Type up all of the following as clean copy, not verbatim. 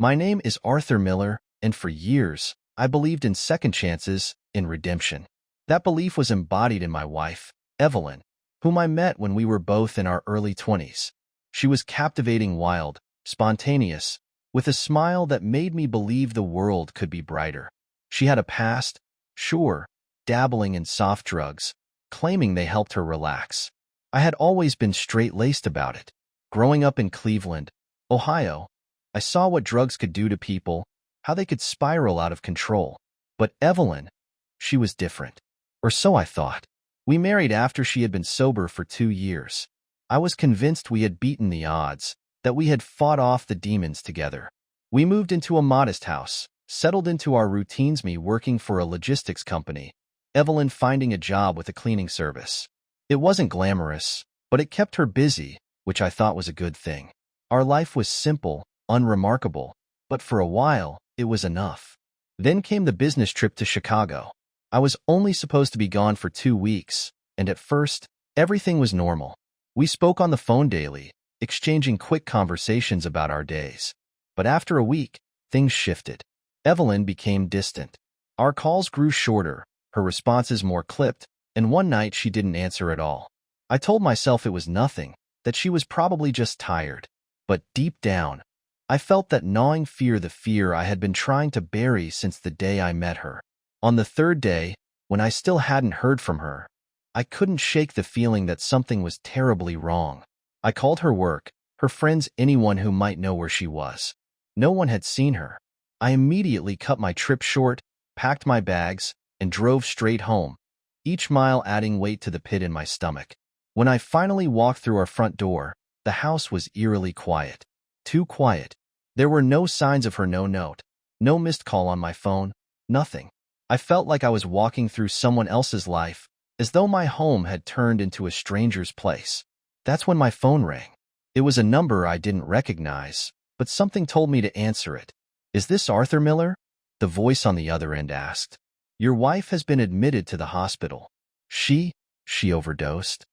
My name is Arthur Miller, and for years, I believed in second chances, in redemption. That belief was embodied in my wife, Evelyn, whom I met when we were both in our early 20s. She was captivating, wild, spontaneous, with a smile that made me believe the world could be brighter. She had a past, sure, dabbling in soft drugs, claiming they helped her relax. I had always been straight-laced about it. Growing up in Cleveland, Ohio, I saw what drugs could do to people, how they could spiral out of control. But Evelyn, she was different. Or so I thought. We married after she had been sober for 2 years. I was convinced we had beaten the odds, that we had fought off the demons together. We moved into a modest house, settled into our routines, me working for a logistics company, Evelyn finding a job with a cleaning service. It wasn't glamorous, but it kept her busy, which I thought was a good thing. Our life was simple, unremarkable, but for a while, it was enough. Then came the business trip to Chicago. I was only supposed to be gone for 2 weeks, and at first, everything was normal. We spoke on the phone daily, exchanging quick conversations about our days. But after a week, things shifted. Evelyn became distant. Our calls grew shorter, her responses more clipped, and one night she didn't answer at all. I told myself it was nothing, that she was probably just tired. But deep down, I felt that gnawing fear, the fear I had been trying to bury since the day I met her. On the third day, when I still hadn't heard from her, I couldn't shake the feeling that something was terribly wrong. I called her work, her friends, anyone who might know where she was. No one had seen her. I immediately cut my trip short, packed my bags, and drove straight home, each mile adding weight to the pit in my stomach. When I finally walked through our front door, the house was eerily quiet. Too quiet. There were no signs of her, no note, no missed call on my phone, nothing. I felt like I was walking through someone else's life, as though my home had turned into a stranger's place. That's when my phone rang. It was a number I didn't recognize, but something told me to answer it. "Is this Arthur Miller?" The voice on the other end asked. "Your wife has been admitted to the hospital. She overdosed."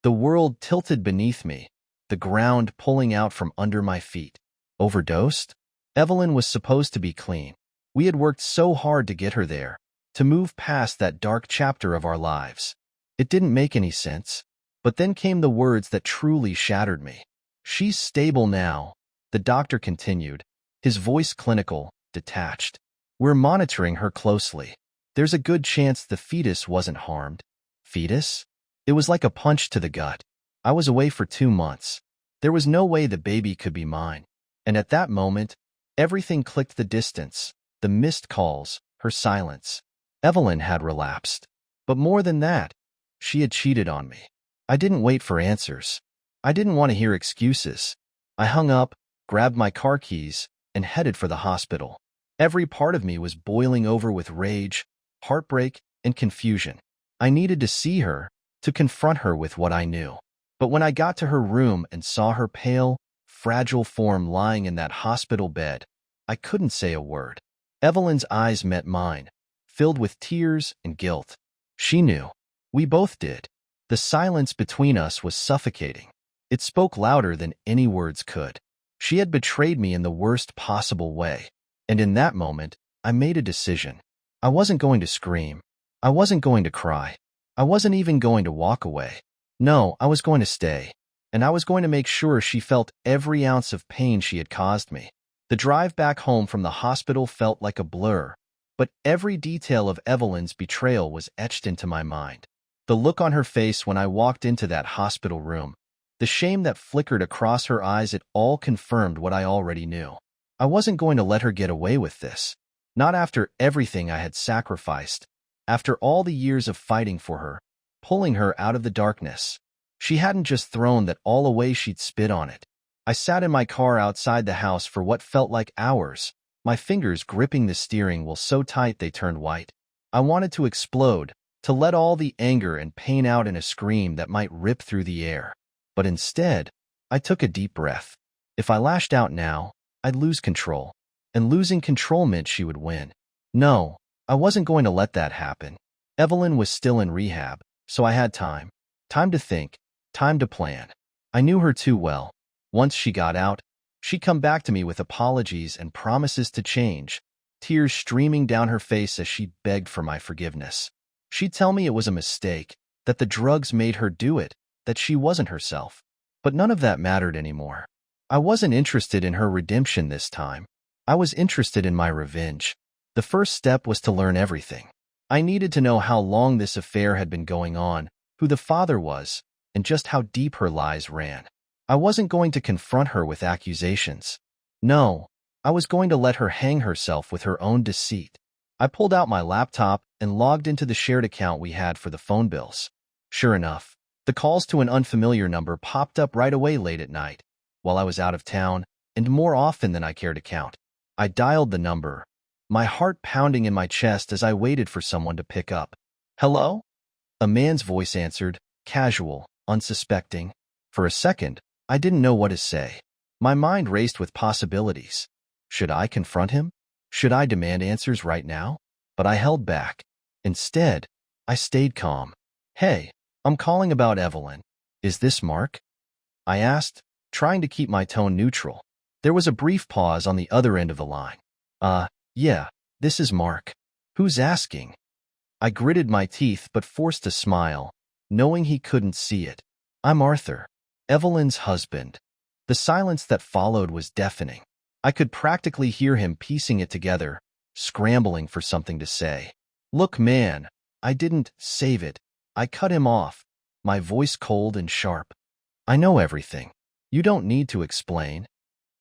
The world tilted beneath me, the ground pulling out from under my feet. Overdosed? Evelyn was supposed to be clean. We had worked so hard to get her there, to move past that dark chapter of our lives. It didn't make any sense. But then came the words that truly shattered me. "She's stable now," the doctor continued, his voice clinical, detached. "We're monitoring her closely. There's a good chance the fetus wasn't harmed." Fetus? It was like a punch to the gut. I was away for 2 months. There was no way the baby could be mine. And at that moment, everything clicked: the distance, the missed calls, her silence. Evelyn had relapsed. But more than that, she had cheated on me. I didn't wait for answers. I didn't want to hear excuses. I hung up, grabbed my car keys, and headed for the hospital. Every part of me was boiling over with rage, heartbreak, and confusion. I needed to see her, to confront her with what I knew. But when I got to her room and saw her pale, fragile form lying in that hospital bed, I couldn't say a word. Evelyn's eyes met mine, filled with tears and guilt. She knew. We both did. The silence between us was suffocating. It spoke louder than any words could. She had betrayed me in the worst possible way. And in that moment, I made a decision. I wasn't going to scream. I wasn't going to cry. I wasn't even going to walk away. No, I was going to stay. And I was going to make sure she felt every ounce of pain she had caused me. The drive back home from the hospital felt like a blur, but every detail of Evelyn's betrayal was etched into my mind. The look on her face when I walked into that hospital room, the shame that flickered across her eyes, it all confirmed what I already knew. I wasn't going to let her get away with this. Not after everything I had sacrificed, after all the years of fighting for her, pulling her out of the darkness. She hadn't just thrown that all away, she'd spit on it. I sat in my car outside the house for what felt like hours, my fingers gripping the steering wheel so tight they turned white. I wanted to explode, to let all the anger and pain out in a scream that might rip through the air. But instead, I took a deep breath. If I lashed out now, I'd lose control. And losing control meant she would win. No, I wasn't going to let that happen. Evelyn was still in rehab, so I had time. Time to think, time to plan. I knew her too well. Once she got out, She'd come back to me with apologies and promises to change, tears streaming down her face as she begged for my forgiveness. She'd tell me it was a mistake, that the drugs made her do it, that she wasn't herself. But none of that mattered anymore. I wasn't interested in her redemption this time. I was interested in my revenge. The first step was to learn everything. I needed to know how long this affair had been going on, who the father was, and just how deep her lies ran. I wasn't going to confront her with accusations. No, I was going to let her hang herself with her own deceit. I pulled out my laptop and logged into the shared account we had for the phone bills. Sure enough, the calls to an unfamiliar number popped up right away late at night, while I was out of town, and more often than I cared to count. I dialed the number, my heart pounding in my chest as I waited for someone to pick up. "Hello?" A man's voice answered, casual, unsuspecting. For a second, I didn't know what to say. My mind raced with possibilities. Should I confront him? Should I demand answers right now? But I held back. Instead, I stayed calm. "Hey, I'm calling about Evelyn. Is this Mark?" I asked, trying to keep my tone neutral. There was a brief pause on the other end of the line. Yeah, this is Mark. Who's asking?" I gritted my teeth but forced a smile, knowing he couldn't see it. "I'm Arthur, Evelyn's husband." The silence that followed was deafening. I could practically hear him piecing it together, scrambling for something to say. "Look, man, I didn't save it." I cut him off, my voice cold and sharp. "I know everything. You don't need to explain."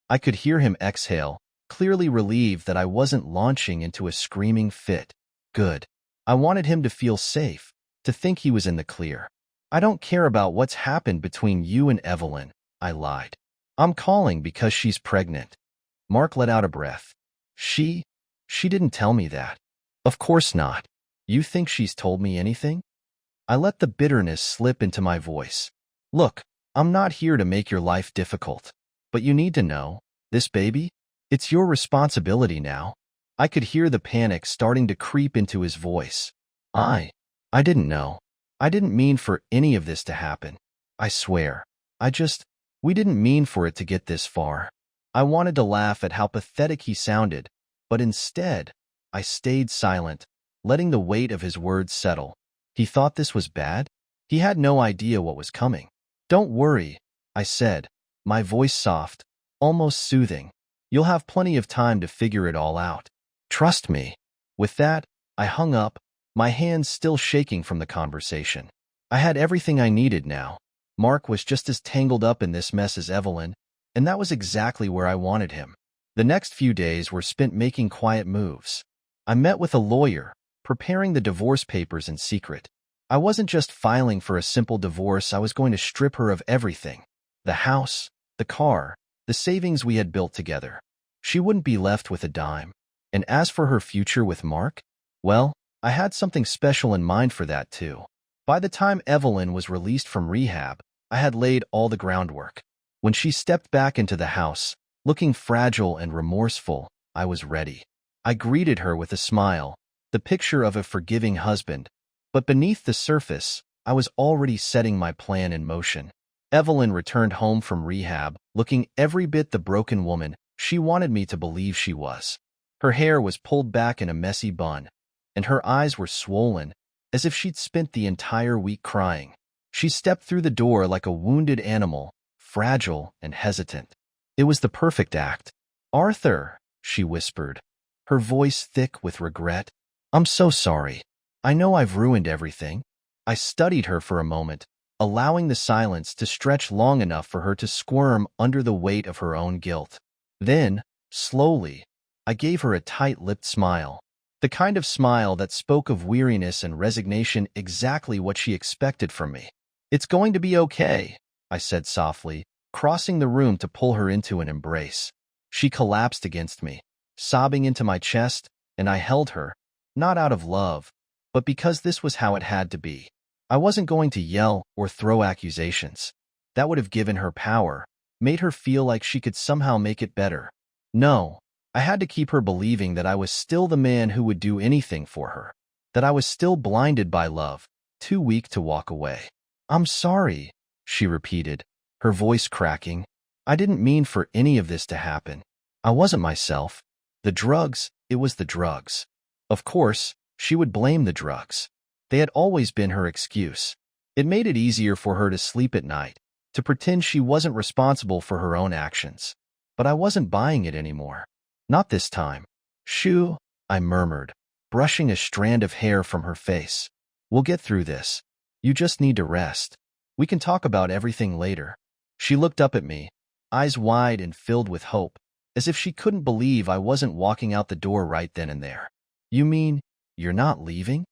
I could hear him exhale, clearly relieved that I wasn't launching into a screaming fit. Good. I wanted him to feel safe, to think he was in the clear. "I don't care about what's happened between you and Evelyn," I lied. "I'm calling because she's pregnant." Mark let out a breath. She didn't tell me that." "Of course not. You think she's told me anything?" I let the bitterness slip into my voice. "Look, I'm not here to make your life difficult. But you need to know, this baby? It's your responsibility now." I could hear the panic starting to creep into his voice. I didn't know. I didn't mean for any of this to happen. I swear. We didn't mean for it to get this far." I wanted to laugh at how pathetic he sounded, but instead, I stayed silent, letting the weight of his words settle. He thought this was bad? He had no idea what was coming. "Don't worry," I said, my voice soft, almost soothing. "You'll have plenty of time to figure it all out. Trust me." With that, I hung up, my hands still shaking from the conversation. I had everything I needed now. Mark was just as tangled up in this mess as Evelyn, and that was exactly where I wanted him. The next few days were spent making quiet moves. I met with a lawyer, preparing the divorce papers in secret. I wasn't just filing for a simple divorce, I was going to strip her of everything. The house, the car, the savings we had built together. She wouldn't be left with a dime. And as for her future with Mark, well, I had something special in mind for that too. By the time Evelyn was released from rehab, I had laid all the groundwork. When she stepped back into the house, looking fragile and remorseful, I was ready. I greeted her with a smile, the picture of a forgiving husband. But beneath the surface, I was already setting my plan in motion. Evelyn returned home from rehab, looking every bit the broken woman she wanted me to believe she was. Her hair was pulled back in a messy bun, and her eyes were swollen, as if she'd spent the entire week crying. She stepped through the door like a wounded animal, fragile and hesitant. It was the perfect act. "Arthur," she whispered, her voice thick with regret. "I'm so sorry. I know I've ruined everything." I studied her for a moment, allowing the silence to stretch long enough for her to squirm under the weight of her own guilt. Then, slowly, I gave her a tight-lipped smile, the kind of smile that spoke of weariness and resignation, exactly what she expected from me. "It's going to be okay," I said softly, crossing the room to pull her into an embrace. She collapsed against me, sobbing into my chest, and I held her, not out of love, but because this was how it had to be. I wasn't going to yell or throw accusations. That would have given her power, made her feel like she could somehow make it better. No, I had to keep her believing that I was still the man who would do anything for her, that I was still blinded by love, too weak to walk away. "I'm sorry," she repeated, her voice cracking. I didn't mean for any of this to happen. I wasn't myself. The drugs, it was the drugs. Of course, she would blame the drugs. They had always been her excuse. It made it easier for her to sleep at night, to pretend she wasn't responsible for her own actions. But I wasn't buying it anymore. Not this time. Shoo, I murmured, brushing a strand of hair from her face. We'll get through this. You just need to rest. We can talk about everything later. She looked up at me, eyes wide and filled with hope, as if she couldn't believe I wasn't walking out the door right then and there. You mean, you're not leaving?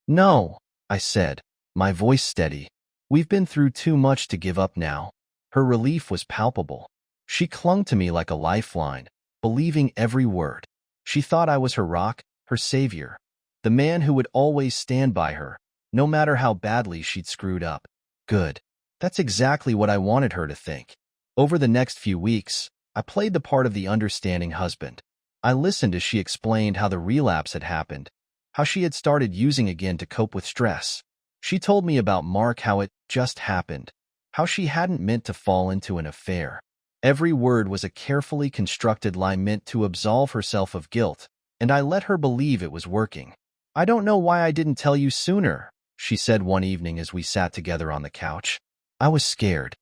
No, I said, my voice steady. We've been through too much to give up now. Her relief was palpable. She clung to me like a lifeline, believing every word. She thought I was her rock, her savior, the man who would always stand by her, no matter how badly she'd screwed up. Good. That's exactly what I wanted her to think. Over the next few weeks, I played the part of the understanding husband. I listened as she explained how the relapse had happened, how she had started using again to cope with stress. She told me about Mark, how it just happened, how she hadn't meant to fall into an affair. Every word was a carefully constructed lie meant to absolve herself of guilt, and I let her believe it was working. I don't know why I didn't tell you sooner, she said one evening as we sat together on the couch. I was scared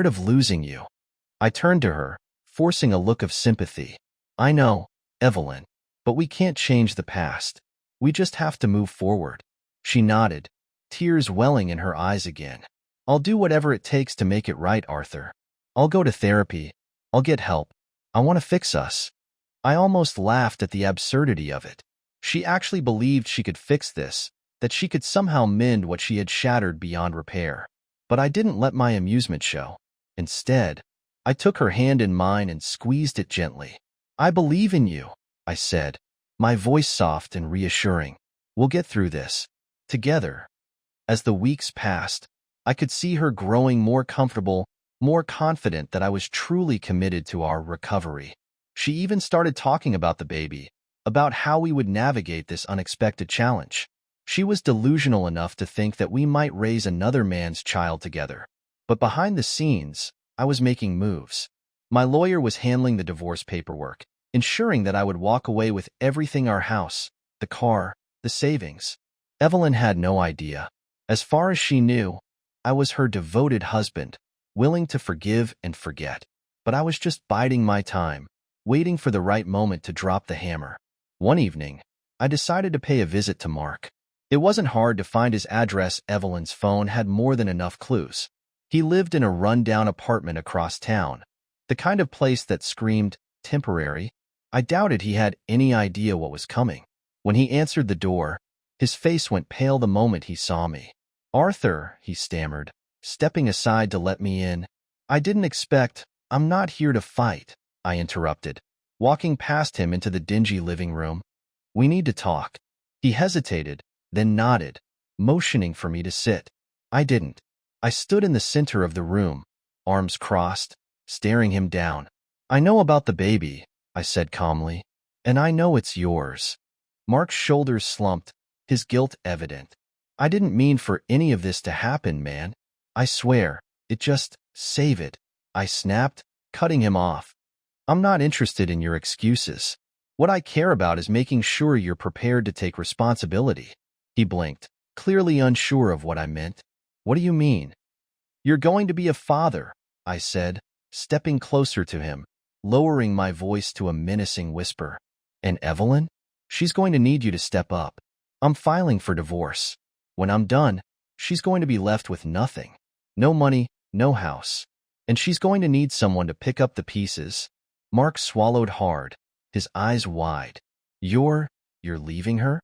of losing you. I turned to her, forcing a look of sympathy. I know, Evelyn, but we can't change the past. We just have to move forward. She nodded, tears welling in her eyes again. I'll do whatever it takes to make it right, Arthur. I'll go to therapy. I'll get help. I want to fix us. I almost laughed at the absurdity of it. She actually believed she could fix this, that she could somehow mend what she had shattered beyond repair. But I didn't let my amusement show. Instead, I took her hand in mine and squeezed it gently. I believe in you, I said, my voice soft and reassuring. We'll get through this. Together. As the weeks passed, I could see her growing more comfortable, more confident that I was truly committed to our recovery. She even started talking about the baby, about how we would navigate this unexpected challenge. She was delusional enough to think that we might raise another man's child together. But behind the scenes, I was making moves. My lawyer was handling the divorce paperwork, ensuring that I would walk away with everything: our house, the car, the savings. Evelyn had no idea. As far as she knew, I was her devoted husband, willing to forgive and forget. But I was just biding my time, waiting for the right moment to drop the hammer. One evening, I decided to pay a visit to Mark. It wasn't hard to find his address. Evelyn's phone had more than enough clues. He lived in a run-down apartment across town, the kind of place that screamed temporary. I doubted he had any idea what was coming. When he answered the door, his face went pale the moment he saw me. Arthur, he stammered, stepping aside to let me in. I didn't expect. I'm not here to fight, I interrupted, walking past him into the dingy living room. We need to talk. He hesitated, then nodded, motioning for me to sit. I didn't. I stood in the center of the room, arms crossed, staring him down. I know about the baby, I said calmly, and I know it's yours. Mark's shoulders slumped, his guilt evident. I didn't mean for any of this to happen, man. I swear, it just, save it, I snapped, cutting him off. I'm not interested in your excuses. What I care about is making sure you're prepared to take responsibility. He blinked, clearly unsure of what I meant. What do you mean? You're going to be a father, I said, stepping closer to him, lowering my voice to a menacing whisper. And Evelyn? She's going to need you to step up. I'm filing for divorce. When I'm done, she's going to be left with nothing. No money, no house. And she's going to need someone to pick up the pieces. Mark swallowed hard, his eyes wide. You're leaving her?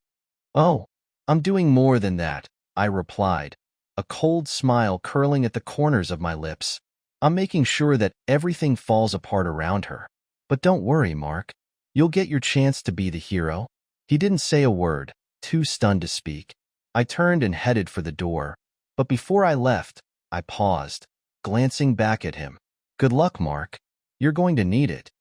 Oh, I'm doing more than that, I replied, a cold smile curling at the corners of my lips. I'm making sure that everything falls apart around her. But don't worry, Mark. You'll get your chance to be the hero. He didn't say a word, too stunned to speak. I turned and headed for the door, but before I left, I paused, glancing back at him. Good luck, Mark. You're going to need it.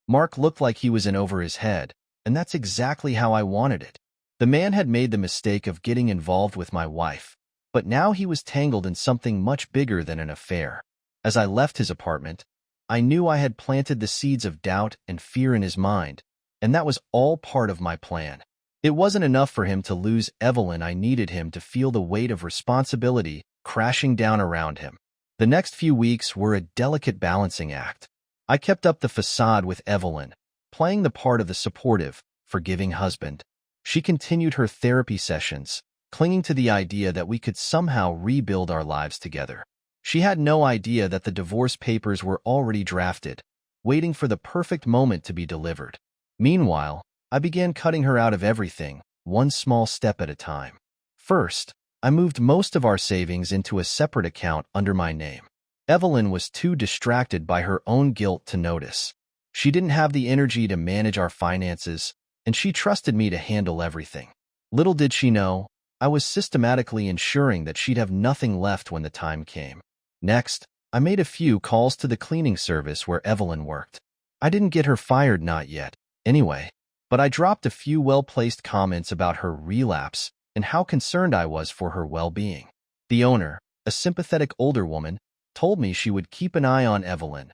Mark looked like he was in over his head, and that's exactly how I wanted it. The man had made the mistake of getting involved with my wife, but now he was tangled in something much bigger than an affair. As I left his apartment, I knew I had planted the seeds of doubt and fear in his mind, and that was all part of my plan. It wasn't enough for him to lose Evelyn. I needed him to feel the weight of responsibility crashing down around him. The next few weeks were a delicate balancing act. I kept up the facade with Evelyn, playing the part of the supportive, forgiving husband. She continued her therapy sessions, clinging to the idea that we could somehow rebuild our lives together. She had no idea that the divorce papers were already drafted, waiting for the perfect moment to be delivered. Meanwhile, I began cutting her out of everything, one small step at a time. First, I moved most of our savings into a separate account under my name. Evelyn was too distracted by her own guilt to notice. She didn't have the energy to manage our finances, and she trusted me to handle everything. Little did she know, I was systematically ensuring that she'd have nothing left when the time came. Next, I made a few calls to the cleaning service where Evelyn worked. I didn't get her fired, not yet, anyway, but I dropped a few well-placed comments about her relapse and how concerned I was for her well-being. The owner, a sympathetic older woman, told me she would keep an eye on Evelyn,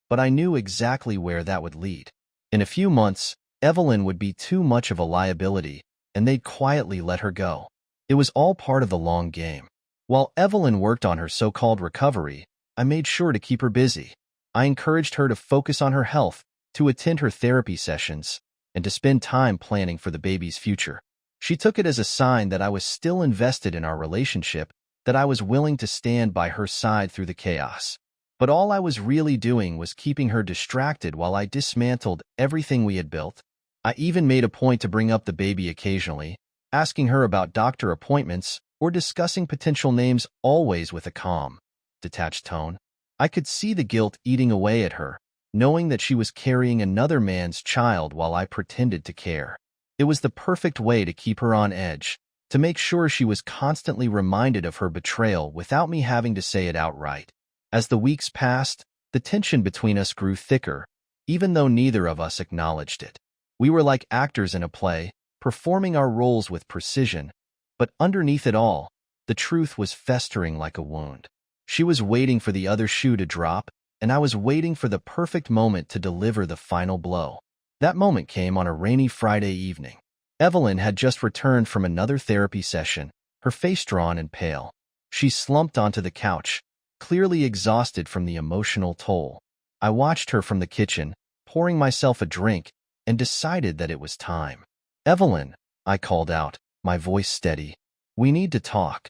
but I knew exactly where that would lead. In a few months, Evelyn would be too much of a liability, and they'd quietly let her go. It was all part of the long game. While Evelyn worked on her so-called recovery, I made sure to keep her busy. I encouraged her to focus on her health, to attend her therapy sessions, and to spend time planning for the baby's future. She took it as a sign that I was still invested in our relationship, that I was willing to stand by her side through the chaos. But all I was really doing was keeping her distracted while I dismantled everything we had built. I even made a point to bring up the baby occasionally, asking her about doctor appointments or discussing potential names, always with a calm, detached tone. I could see the guilt eating away at her, knowing that she was carrying another man's child while I pretended to care. It was the perfect way to keep her on edge, to make sure she was constantly reminded of her betrayal without me having to say it outright. As the weeks passed, the tension between us grew thicker, even though neither of us acknowledged it. We were like actors in a play, performing our roles with precision, but underneath it all, the truth was festering like a wound. She was waiting for the other shoe to drop, and I was waiting for the perfect moment to deliver the final blow. That moment came on a rainy Friday evening. Evelyn had just returned from another therapy session, her face drawn and pale. She slumped onto the couch, clearly exhausted from the emotional toll. I watched her from the kitchen, pouring myself a drink, and decided that it was time. "Evelyn," I called out, my voice steady. "We need to talk."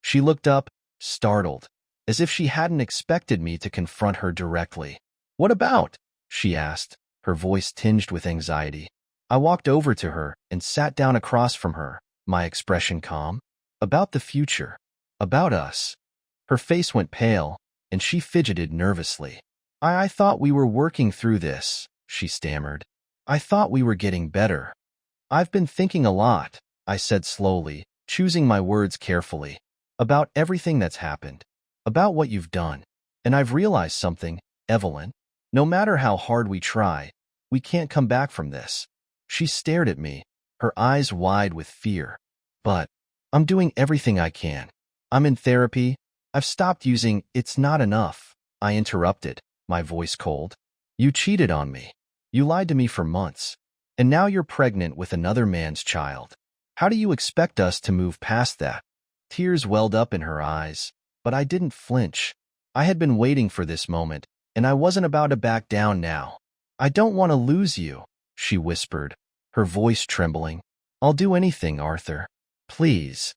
She looked up, startled, as if she hadn't expected me to confront her directly. "What about?" she asked, her voice tinged with anxiety. I walked over to her and sat down across from her, my expression calm. "About the future. About us." Her face went pale, and she fidgeted nervously. I thought we were working through this," she stammered. "I thought we were getting better." "I've been thinking a lot," I said slowly, choosing my words carefully. "About everything that's happened. About what you've done. And I've realized something, Evelyn. No matter how hard we try, we can't come back from this." She stared at me, her eyes wide with fear. "But I'm doing everything I can. I'm in therapy. I've stopped using 'it's not enough,'" I interrupted, my voice cold. "You cheated on me. You lied to me for months. And now you're pregnant with another man's child. How do you expect us to move past that?" Tears welled up in her eyes, but I didn't flinch. I had been waiting for this moment, and I wasn't about to back down now. "I don't want to lose you," she whispered, her voice trembling. "I'll do anything, Arthur. Please."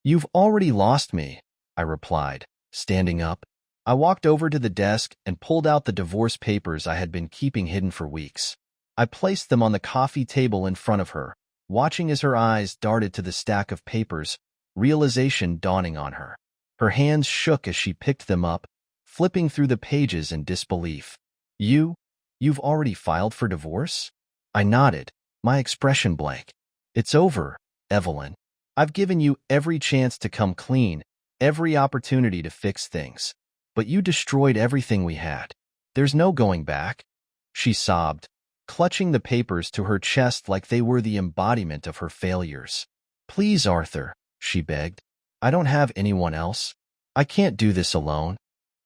"You've already lost me," I replied, standing up. I walked over to the desk and pulled out the divorce papers I had been keeping hidden for weeks. I placed them on the coffee table in front of her, watching as her eyes darted to the stack of papers, realization dawning on her. Her hands shook as she picked them up, flipping through the pages in disbelief. You've already filed for divorce?" I nodded, my expression blank. "It's over, Evelyn. I've given you every chance to come clean, every opportunity to fix things. But you destroyed everything we had. There's no going back." She sobbed, clutching the papers to her chest like they were the embodiment of her failures. "Please, Arthur," she begged. "I don't have anyone else. I can't do this alone."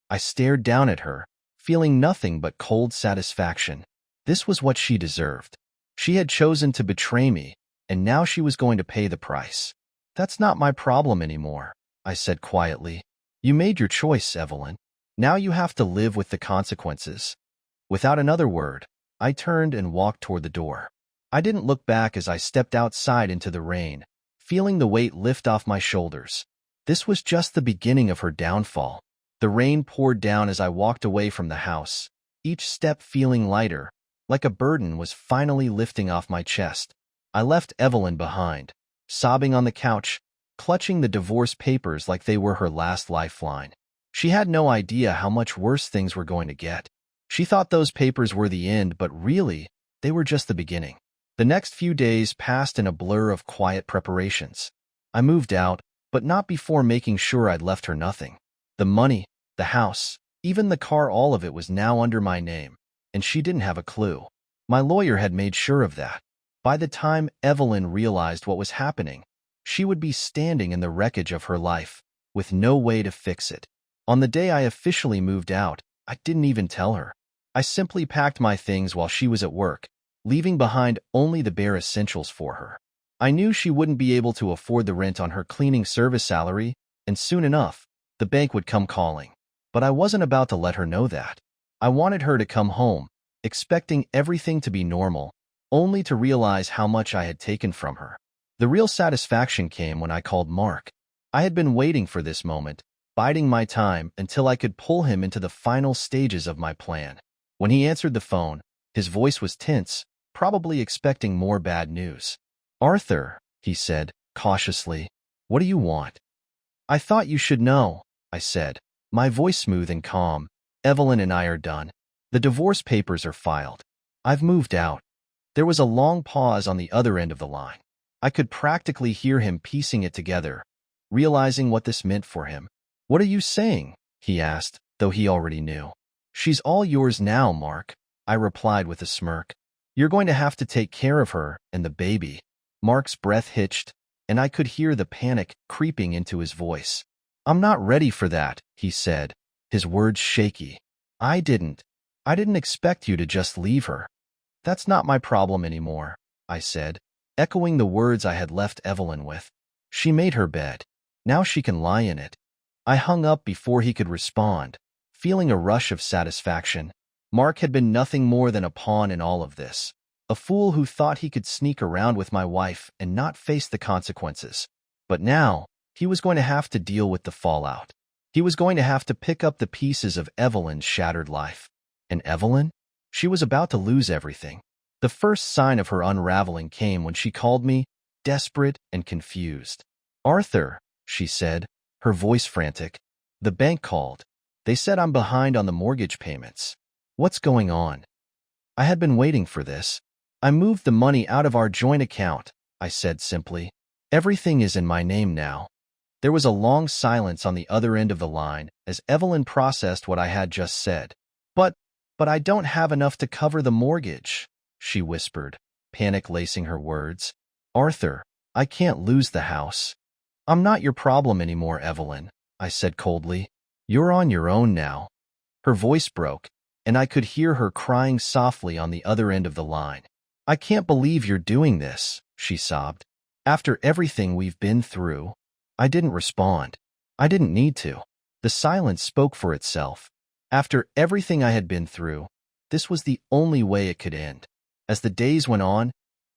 I stared down at her, feeling nothing but cold satisfaction. This was what she deserved. She had chosen to betray me, and now she was going to pay the price. That's not my problem anymore, I said quietly. You made your choice, Evelyn. Now you have to live with the consequences. Without another word, I turned and walked toward the door. I didn't look back as I stepped outside into the rain, feeling the weight lift off my shoulders. This was just the beginning of her downfall. The rain poured down as I walked away from the house, each step feeling lighter, like a burden was finally lifting off my chest. I left Evelyn behind, sobbing on the couch, clutching the divorce papers like they were her last lifeline. She had no idea how much worse things were going to get. She thought those papers were the end, but really, they were just the beginning. The next few days passed in a blur of quiet preparations. I moved out, but not before making sure I'd left her nothing. The money, the house, even the car, all of it was now under my name, and she didn't have a clue. My lawyer had made sure of that. By the time Evelyn realized what was happening, she would be standing in the wreckage of her life, with no way to fix it. On the day I officially moved out, I didn't even tell her. I simply packed my things while she was at work, leaving behind only the bare essentials for her. I knew she wouldn't be able to afford the rent on her cleaning service salary, and soon enough, the bank would come calling. But I wasn't about to let her know that. I wanted her to come home, expecting everything to be normal, only to realize how much I had taken from her. The real satisfaction came when I called Mark. I had been waiting for this moment, biding my time until I could pull him into the final stages of my plan. When he answered the phone, his voice was tense, probably expecting more bad news. "Arthur," he said, cautiously, "what do you want?" "I thought you should know," I said, my voice smooth and calm. "Evelyn and I are done. The divorce papers are filed. I've moved out." There was a long pause on the other end of the line. I could practically hear him piecing it together, realizing what this meant for him. "What are you saying?" he asked, though he already knew. "She's all yours now, Mark," I replied with a smirk. "You're going to have to take care of her and the baby." Mark's breath hitched, and I could hear the panic creeping into his voice. "I'm not ready for that," he said, his words shaky. I didn't expect you to just leave her." "That's not my problem anymore," I said, echoing the words I had left Evelyn with. "She made her bed. Now she can lie in it." I hung up before he could respond, feeling a rush of satisfaction. Mark had been nothing more than a pawn in all of this, a fool who thought he could sneak around with my wife and not face the consequences. But now, he was going to have to deal with the fallout. He was going to have to pick up the pieces of Evelyn's shattered life. And Evelyn? She was about to lose everything. The first sign of her unraveling came when she called me, desperate and confused. "Arthur," she said, her voice frantic. "The bank called. They said I'm behind on the mortgage payments." "What's going on?" I had been waiting for this. "I moved the money out of our joint account," I said simply. "Everything is in my name now." There was a long silence on the other end of the line as Evelyn processed what I had just said. But I don't have enough to cover the mortgage," she whispered, panic lacing her words. "Arthur, I can't lose the house." "I'm not your problem anymore, Evelyn," I said coldly. "You're on your own now." Her voice broke, and I could hear her crying softly on the other end of the line. "I can't believe you're doing this," she sobbed. "After everything we've been through." I didn't respond. I didn't need to. The silence spoke for itself. After everything I had been through, this was the only way it could end. As the days went on,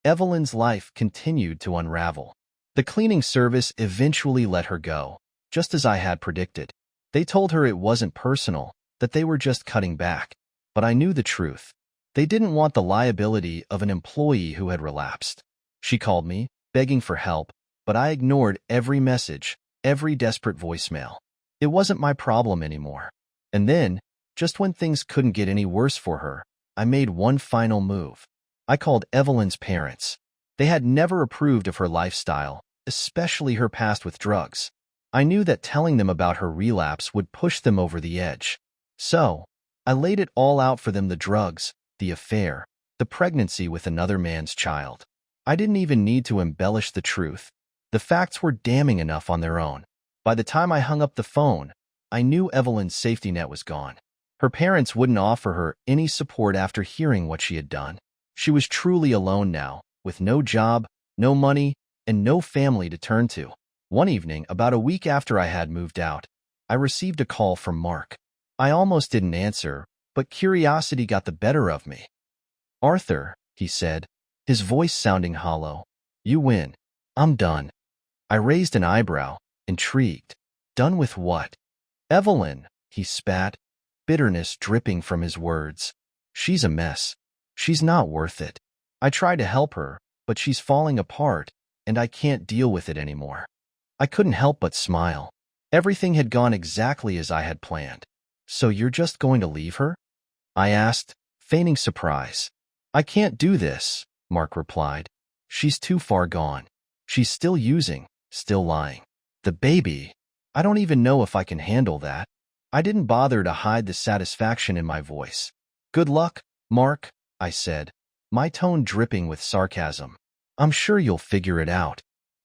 Evelyn's life continued to unravel. The cleaning service eventually let her go, just as I had predicted. They told her it wasn't personal, that they were just cutting back. But I knew the truth. They didn't want the liability of an employee who had relapsed. She called me, begging for help, but I ignored every message, every desperate voicemail. It wasn't my problem anymore. And then, just when things couldn't get any worse for her, I made one final move. I called Evelyn's parents. They had never approved of her lifestyle, especially her past with drugs. I knew that telling them about her relapse would push them over the edge. So, I laid it all out for them: the drugs, the affair, the pregnancy with another man's child. I didn't even need to embellish the truth. The facts were damning enough on their own. By the time I hung up the phone, I knew Evelyn's safety net was gone. Her parents wouldn't offer her any support after hearing what she had done. She was truly alone now, with no job, no money, and no family to turn to. One evening, about a week after I had moved out, I received a call from Mark. I almost didn't answer, but curiosity got the better of me. "Arthur," he said, his voice sounding hollow. "You win. I'm done." I raised an eyebrow, intrigued. "Done with what?" "Evelyn," he spat, bitterness dripping from his words. "She's a mess. She's not worth it. I tried to help her, but she's falling apart, and I can't deal with it anymore." I couldn't help but smile. Everything had gone exactly as I had planned. "So you're just going to leave her?" I asked, feigning surprise. "I can't do this," Mark replied. "She's too far gone. She's still using, still lying. The baby, I don't even know if I can handle that." I didn't bother to hide the satisfaction in my voice. "Good luck, Mark," I said, my tone dripping with sarcasm. "I'm sure you'll figure it out."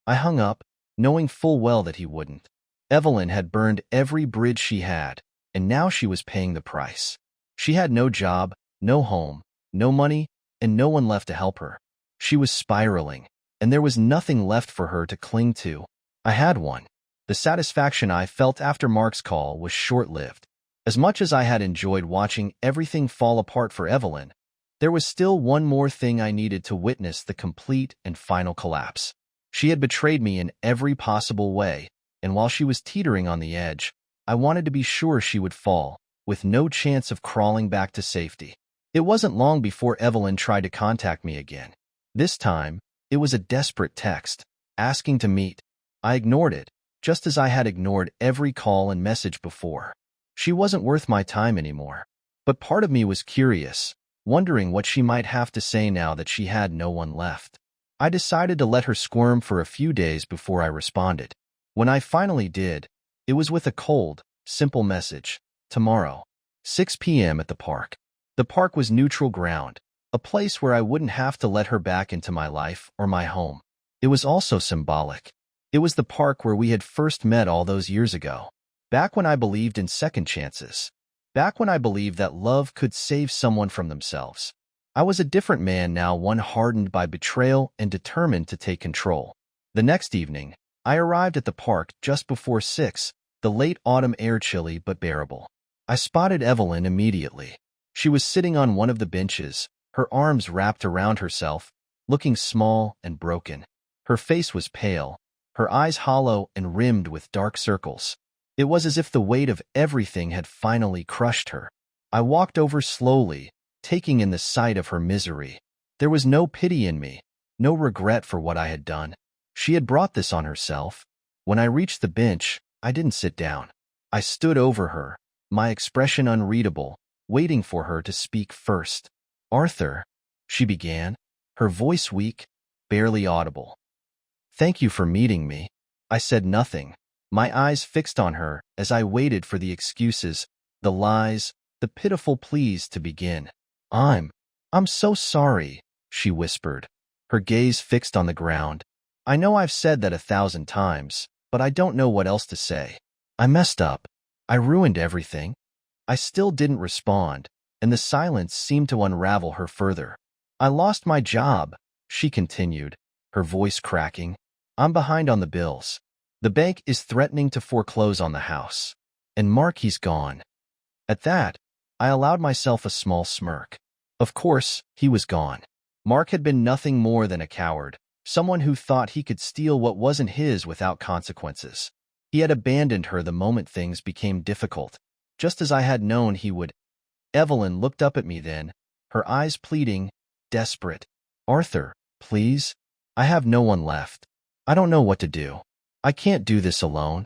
I hung up, knowing full well that he wouldn't. Evelyn had burned every bridge she had, and now she was paying the price. She had no job, no home, no money, and no one left to help her. She was spiraling, and there was nothing left for her to cling to. I had one. The satisfaction I felt after Mark's call was short-lived. As much as I had enjoyed watching everything fall apart for Evelyn, there was still one more thing I needed to witness the complete and final collapse. She had betrayed me in every possible way, and while she was teetering on the edge, I wanted to be sure she would fall, with no chance of crawling back to safety. It wasn't long before Evelyn tried to contact me again. This time, it was a desperate text, asking to meet. I ignored it, just as I had ignored every call and message before. She wasn't worth my time anymore. But part of me was curious, wondering what she might have to say now that she had no one left. I decided to let her squirm for a few days before I responded. When I finally did, it was with a cold, simple message. "Tomorrow, 6 p.m. at the park." The park was neutral ground, a place where I wouldn't have to let her back into my life or my home. It was also symbolic. It was the park where we had first met all those years ago. Back when I believed in second chances. Back when I believed that love could save someone from themselves. I was a different man now, one hardened by betrayal and determined to take control. The next evening, I arrived at the park just before 6, the late autumn air chilly but bearable. I spotted Evelyn immediately. She was sitting on one of the benches, her arms wrapped around herself, looking small and broken. Her face was pale, her eyes hollow and rimmed with dark circles. It was as if the weight of everything had finally crushed her. I walked over slowly, taking in the sight of her misery. There was no pity in me, no regret for what I had done. She had brought this on herself. When I reached the bench, I didn't sit down. I stood over her, my expression unreadable, waiting for her to speak first. "Arthur," she began, her voice weak, barely audible. "Thank you for meeting me." I said nothing, my eyes fixed on her as I waited for the excuses, the lies, the pitiful pleas to begin. I'm so sorry," she whispered, her gaze fixed on the ground. "I know I've said that 1,000 times, but I don't know what else to say. I messed up. I ruined everything." I still didn't respond, and the silence seemed to unravel her further. "I lost my job," she continued, her voice cracking. "I'm behind on the bills. The bank is threatening to foreclose on the house. And Mark, he's gone." At that, I allowed myself a small smirk. Of course, he was gone. Mark had been nothing more than a coward, someone who thought he could steal what wasn't his without consequences. He had abandoned her the moment things became difficult, just as I had known he would. Evelyn looked up at me then, her eyes pleading, desperate. "Arthur, please. I have no one left. I don't know what to do. I can't do this alone."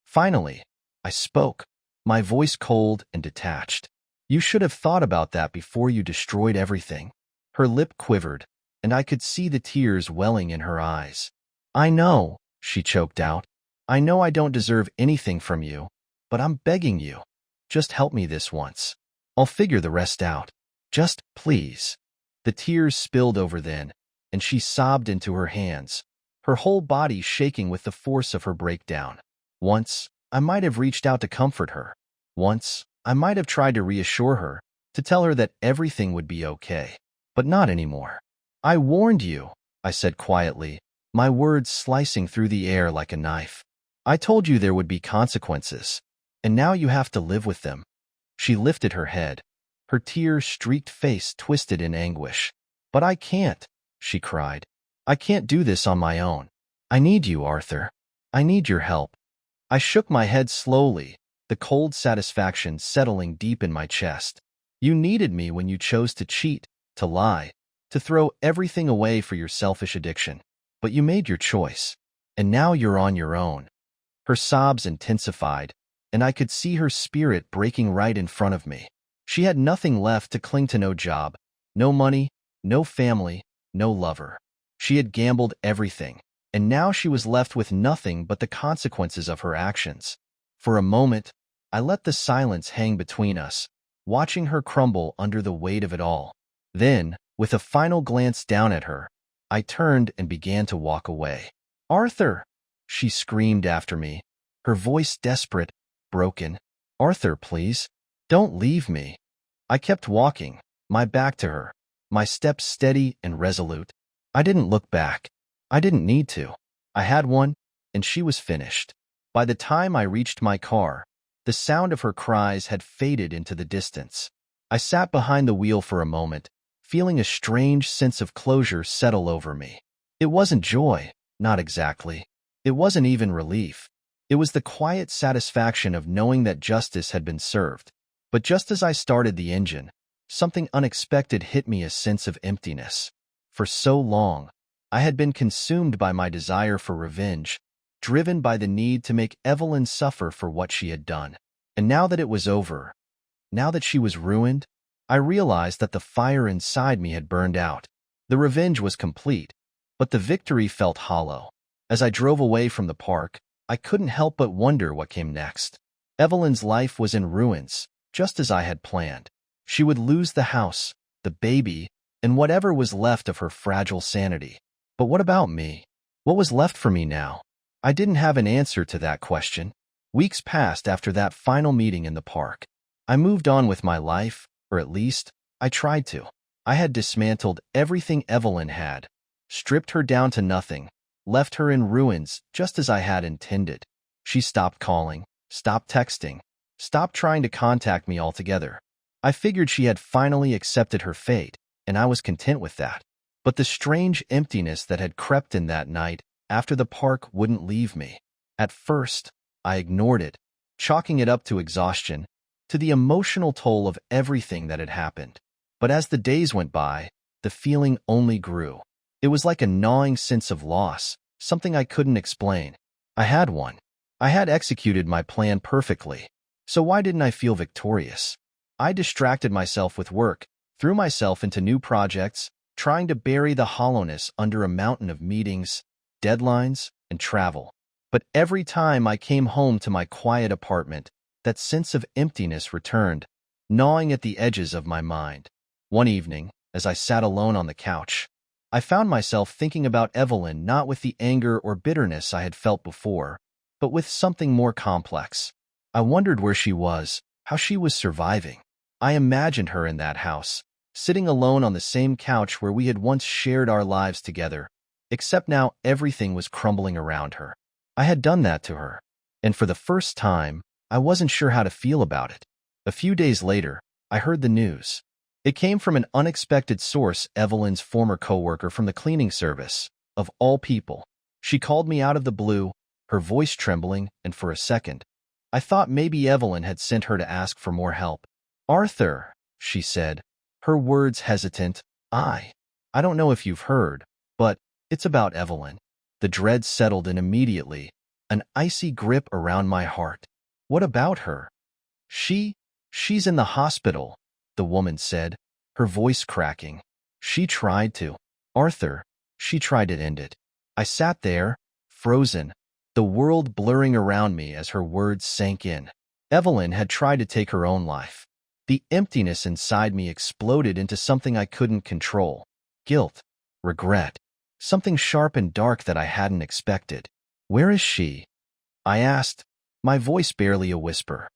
Finally, I spoke, my voice cold and detached. "You should have thought about that before you destroyed everything." Her lip quivered, and I could see the tears welling in her eyes. "I know," she choked out. "I know I don't deserve anything from you, but I'm begging you. Just help me this once. I'll figure the rest out. Just please." The tears spilled over then, and she sobbed into her hands, her whole body shaking with the force of her breakdown. Once, I might have reached out to comfort her. Once, I might have tried to reassure her, to tell her that everything would be okay. But not anymore. I warned you, I said quietly, my words slicing through the air like a knife. I told you there would be consequences, and now you have to live with them. She lifted her head, her tear-streaked face twisted in anguish. But I can't, she cried. I can't do this on my own. I need you, Arthur. I need your help. I shook my head slowly, the cold satisfaction settling deep in my chest. You needed me when you chose to cheat, to lie, to throw everything away for your selfish addiction. But you made your choice, and now you're on your own. Her sobs intensified, and I could see her spirit breaking right in front of me. She had nothing left to cling to, no job, no money, no family, no lover. She had gambled everything, and now she was left with nothing but the consequences of her actions. For a moment, I let the silence hang between us, watching her crumble under the weight of it all. Then, with a final glance down at her, I turned and began to walk away. Arthur! She screamed after me, her voice desperate, broken. Arthur, please, don't leave me. I kept walking, my back to her, my steps steady and resolute. I didn't look back. I didn't need to. I had one, and she was finished. By the time I reached my car, the sound of her cries had faded into the distance. I sat behind the wheel for a moment, feeling a strange sense of closure settle over me. It wasn't joy, not exactly. It wasn't even relief. It was the quiet satisfaction of knowing that justice had been served. But just as I started the engine, something unexpected hit me, a sense of emptiness. For so long, I had been consumed by my desire for revenge, driven by the need to make Evelyn suffer for what she had done. And now that it was over, now that she was ruined, I realized that the fire inside me had burned out. The revenge was complete, but the victory felt hollow. As I drove away from the park, I couldn't help but wonder what came next. Evelyn's life was in ruins, just as I had planned. She would lose the house, the baby, and whatever was left of her fragile sanity. But what about me? What was left for me now? I didn't have an answer to that question. Weeks passed after that final meeting in the park. I moved on with my life, or at least, I tried to. I had dismantled everything Evelyn had, stripped her down to nothing, left her in ruins just as I had intended. She stopped calling, stopped texting, stopped trying to contact me altogether. I figured she had finally accepted her fate, and I was content with that. But the strange emptiness that had crept in that night after the park wouldn't leave me. At first, I ignored it, chalking it up to exhaustion, to the emotional toll of everything that had happened. But as the days went by, the feeling only grew. It was like a gnawing sense of loss, something I couldn't explain. I had one. I had executed my plan perfectly. So why didn't I feel victorious? I distracted myself with work, threw myself into new projects, trying to bury the hollowness under a mountain of meetings, deadlines, and travel. But every time I came home to my quiet apartment, that sense of emptiness returned, gnawing at the edges of my mind. One evening, as I sat alone on the couch, I found myself thinking about Evelyn, not with the anger or bitterness I had felt before, but with something more complex. I wondered where she was, how she was surviving. I imagined her in that house, sitting alone on the same couch where we had once shared our lives together, except now everything was crumbling around her. I had done that to her, and for the first time, I wasn't sure how to feel about it. A few days later, I heard the news. It came from an unexpected source, Evelyn's former coworker from the cleaning service, of all people. She called me out of the blue, her voice trembling, and for a second, I thought maybe Evelyn had sent her to ask for more help. Arthur, she said, her words hesitant, I don't know if you've heard, but it's about Evelyn. The dread settled in immediately, an icy grip around my heart. What about her? She's in the hospital, the woman said, her voice cracking. She tried to. Arthur, she tried to end it. I sat there, frozen, the world blurring around me as her words sank in. Evelyn had tried to take her own life. The emptiness inside me exploded into something I couldn't control. Guilt, regret, something sharp and dark that I hadn't expected. Where is she? I asked, my voice barely a whisper.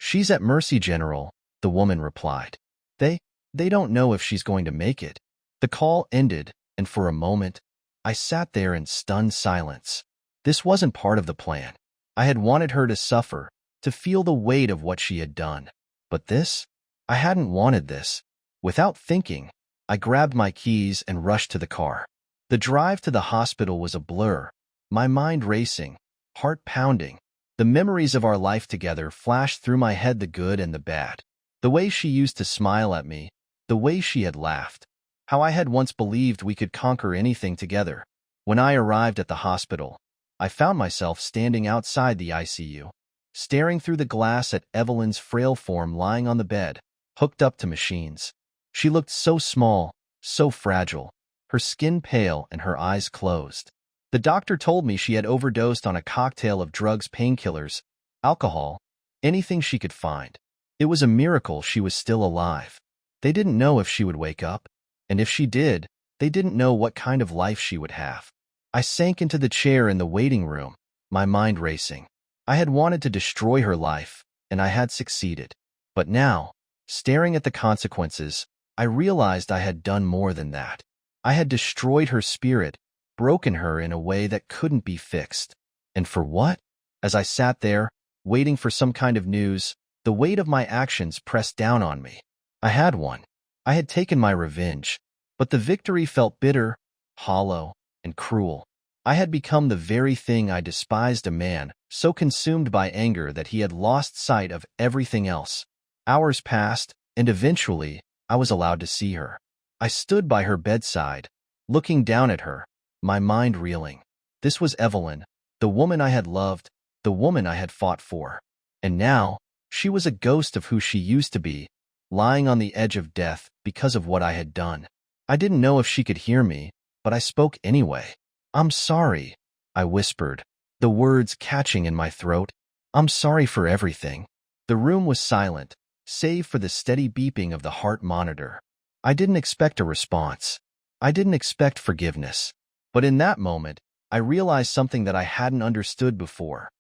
She's at Mercy General, the woman replied. They, they don't know if she's going to make it. The call ended, and for a moment, I sat there in stunned silence. This wasn't part of the plan. I had wanted her to suffer, to feel the weight of what she had done. But this? I hadn't wanted this. Without thinking, I grabbed my keys and rushed to the car. The drive to the hospital was a blur, my mind racing, heart pounding. The memories of our life together flashed through my head, the good and the bad. The way she used to smile at me, the way she had laughed, how I had once believed we could conquer anything together. When I arrived at the hospital, I found myself standing outside the ICU, staring through the glass at Evelyn's frail form lying on the bed, hooked up to machines. She looked so small, so fragile, her skin pale and her eyes closed. The doctor told me she had overdosed on a cocktail of drugs, painkillers, alcohol, anything she could find. It was a miracle she was still alive. They didn't know if she would wake up, and if she did, they didn't know what kind of life she would have. I sank into the chair in the waiting room, my mind racing. I had wanted to destroy her life, and I had succeeded. But now, staring at the consequences, I realized I had done more than that. I had destroyed her spirit, broken her in a way that couldn't be fixed. And for what? As I sat there, waiting for some kind of news, the weight of my actions pressed down on me. I had won. I had taken my revenge. But the victory felt bitter, hollow, and cruel. I had become the very thing I despised, a man so consumed by anger that he had lost sight of everything else. Hours passed, and eventually, I was allowed to see her. I stood by her bedside, looking down at her, my mind reeling. This was Evelyn, the woman I had loved, the woman I had fought for. And now, she was a ghost of who she used to be, lying on the edge of death because of what I had done. I didn't know if she could hear me, but I spoke anyway. "I'm sorry," I whispered, the words catching in my throat. "I'm sorry for everything." The room was silent, save for the steady beeping of the heart monitor. I didn't expect a response. I didn't expect forgiveness. But in that moment, I realized something that I hadn't understood before.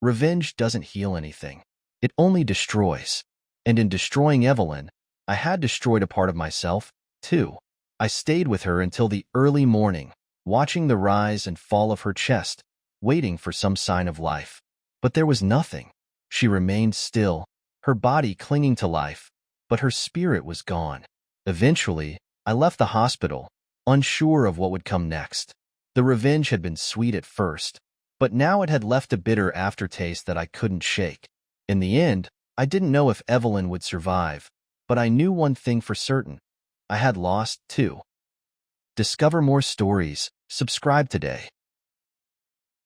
Revenge doesn't heal anything. It only destroys. And in destroying Evelyn, I had destroyed a part of myself, too. I stayed with her until the early morning, watching the rise and fall of her chest, waiting for some sign of life. But there was nothing. She remained still, her body clinging to life, but her spirit was gone. Eventually, I left the hospital, unsure of what would come next. The revenge had been sweet at first, but now it had left a bitter aftertaste that I couldn't shake. In the end, I didn't know if Evelyn would survive, but I knew one thing for certain. I had lost, too. Discover more stories. Subscribe today.